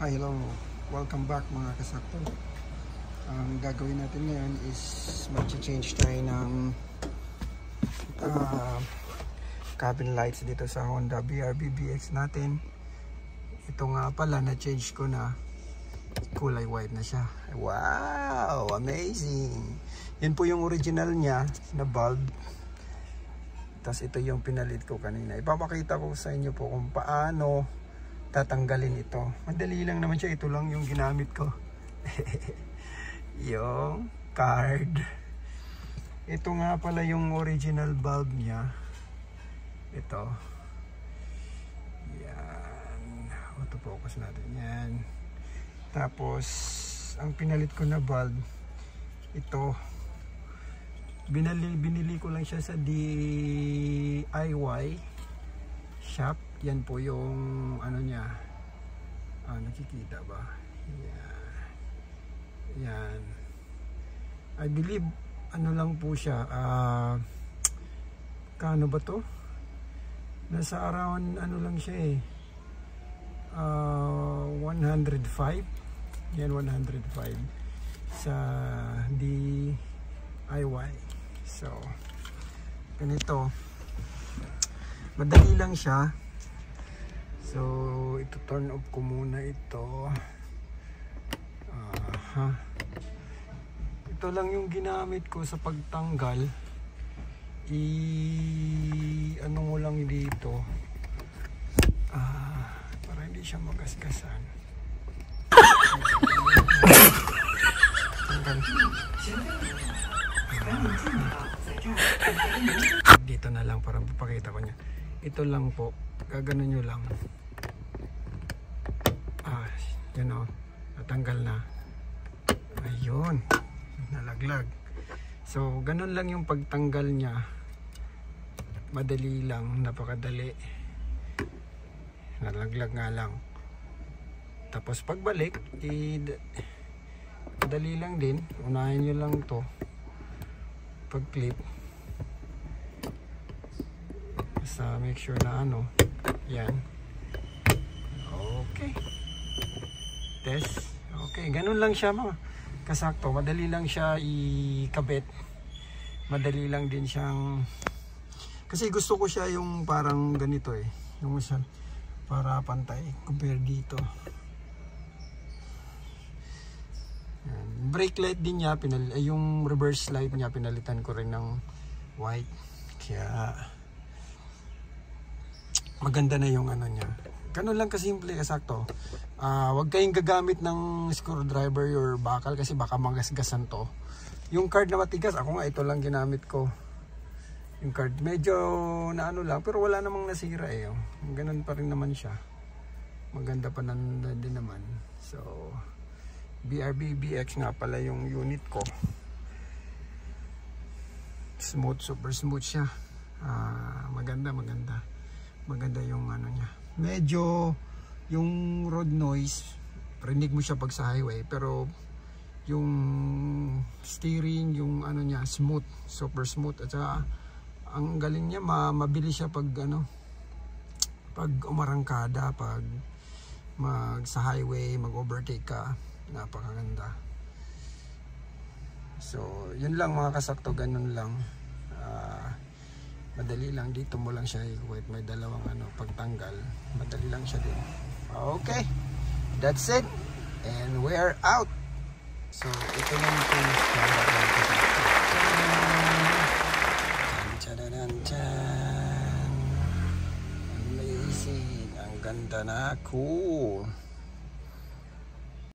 Hello, welcome back mga kasakto. Ang gagawin natin ngayon is mag-change tayo ng cabin lights dito sa Honda BRB BX natin. Ito nga pala, na-change ko na, kulay white na siya. Wow, amazing! Yun po yung original niya na bulb. Tapos ito yung pinalit ko kanina. Ipapakita ko sa inyo po kung paano tatanggalin ito. Madali lang naman siya. Ito lang yung ginamit ko. Yung card. Ito nga pala yung original bulb niya. Ito. Yan. Autofocus natin yan. Tapos ang pinalit ko na bulb, ito. Binili ko lang siya sa DIY shop. Yan po yung ano niya. Nakikita ba? Yan. I believe ano lang po siya. Kano ba to? Nasa around ano lang siya eh. 105. Yan, 105 sa DIY. So ganito. Madali lang siya. So, ito turn off ko muna ito. Ito lang yung ginamit ko sa pagtanggal. Ano mo lang dito. Para hindi siya magasgasan. Dito na lang para papakita ko niya. Ito lang po. Gaganon nyo lang. Yan o, natanggal na. Ayun, nalaglag. So ganun lang yung pagtanggal niya. Madali lang, napakadali. Nalaglag nga lang. Tapos pagbalik, dali lang din. Unahin nyo lang to. Pag clip, basta make sure na ano. Yan. Okay. Test. Okay, ganun lang siya mga kasakto. Madali lang siya ikabit. Madali lang din siyang, kasi gusto ko siya yung parang ganito eh. Yung siya para pantay compare dito. Yan. Brake light din niya, yung reverse light niya pinalitan ko rin ng white. Kaya maganda na yung ano niya. Ganun lang kasimple, kasakto. Huwag kayong gagamit ng screwdriver or bakal kasi baka magasgasan to. Yung card na matigas, ako nga ito lang ginamit ko. Yung card medyo na ano lang, pero wala namang nasira eh. Ganun pa rin naman siya. Maganda pa din naman. So, BRB BX nga pala yung unit ko. Smooth, super smooth siya. Maganda. Maganda yung ano niya. Medyo yung road noise, rinig mo siya pag sa highway, pero yung steering, yung ano niya, smooth, super smooth. At saka ang galing niya, mabilis siya pag ano, pag umarangkada, pag sa highway, mag-overtake ka. Napakaganda. So yun lang mga kasakto, ganun lang. Madali lang, dito mo lang siya i-wait, may dalawang ano, pagtanggal, madali lang siya din. Okay, that's it, and we are out. So ito lang ito yung amazing, ang ganda na, cool.